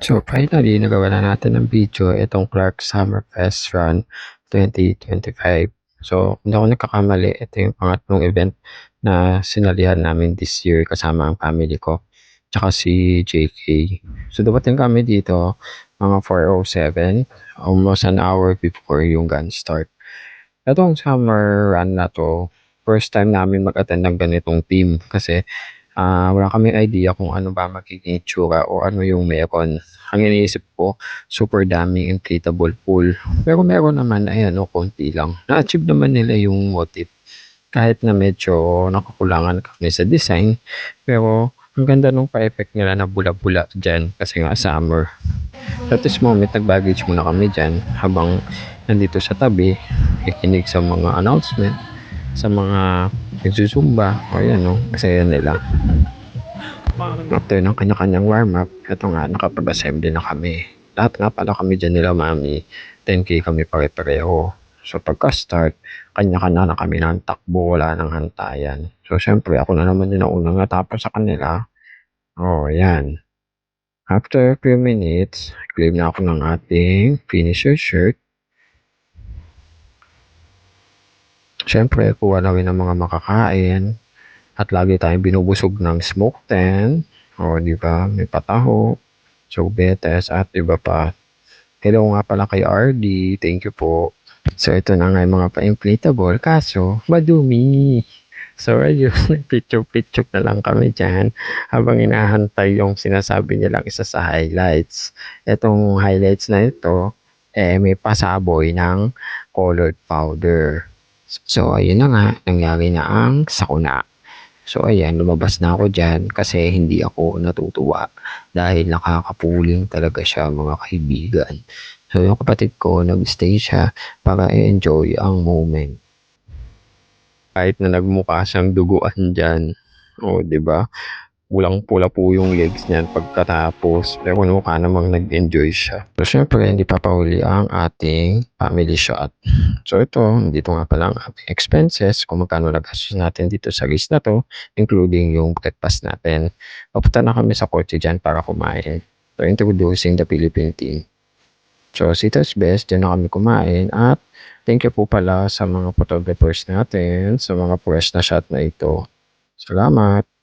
So finally, nagawa na natin ng video itong Clark Summerfest Run 2025. So kung di ako nagkakamali, ito yung pangatlong event na sinalihan namin this year kasama ang family ko tsaka si JK. So dumating kami dito mga 4:07, almost an hour before yung gun start. Itong summer run na to, first time namin mag-attend ng ganitong team kasi wala kaming idea kung ano ba magiging itsura o ano yung meron. Ang iniisip ko, super daming inflatable pool. Pero meron naman, ayan o, konti lang. Na-achieve naman nila yung motif. Kahit na medyo nakakulangan kami sa design. Pero ang ganda nung pa-effect nila na bula-bula dyan kasi nga summer. At this moment, nag-baggage muna kami dyan habang nandito sa tabi, kikinig sa mga announcement, sa mga nagsusumba, o yan no, kasi yan nila. After ng kanya-kanyang warm-up, eto nga, nakapag-assembly na kami. Lahat nga pala kami dyan nila, mami. 10K kami pare-pareho. So pagka-start, kanya-kanya na kami ng takbo, wala ng hantayan. So syempre, ako na naman yung naunang natapos sa kanila. Oh, yan. After a few minutes, claim na ako ng ating finisher shirt. Syempre, kuha na rin ng mga makakain. At lagi tayong binubusog ng smoke tent. O, di ba? May pataho, sobetes, at iba pa. Hello nga pala kay RD. Thank you po. So, ito na nga yung mga pa-inflatable. Kaso, madumi. So, ayun, picture-picture na lang kami dyan habang inahantay yung sinasabi nilang isa sa highlights. Itong highlights na ito, may pasaboy ng colored powder. So, ayun na nga, nangyari na ang sakuna. So ayan, lumabas na ako dyan kasi hindi ako natutuwa dahil nakakapuling talaga siya mga kaibigan. So yung kapatid ko, nag-stay siya para i-enjoy ang moment. Kahit na nagmukha siyang duguan dyan, o di ba? Pulang-pula po yung legs niyan pagkatapos pero mukha namang nag-enjoy siya. So syempre hindi papahuli ang ating family shot. So ito, dito nga pala ang ating expenses kung magkano nagastos natin dito sa race na to, including yung breakfast natin. Papunta na kami sa kotse dyan para kumain. So introducing the Philippine team. So Sita's Best, dyan na kami kumain at thank you po pala sa mga photographers natin sa mga fresh na shot na ito. Salamat!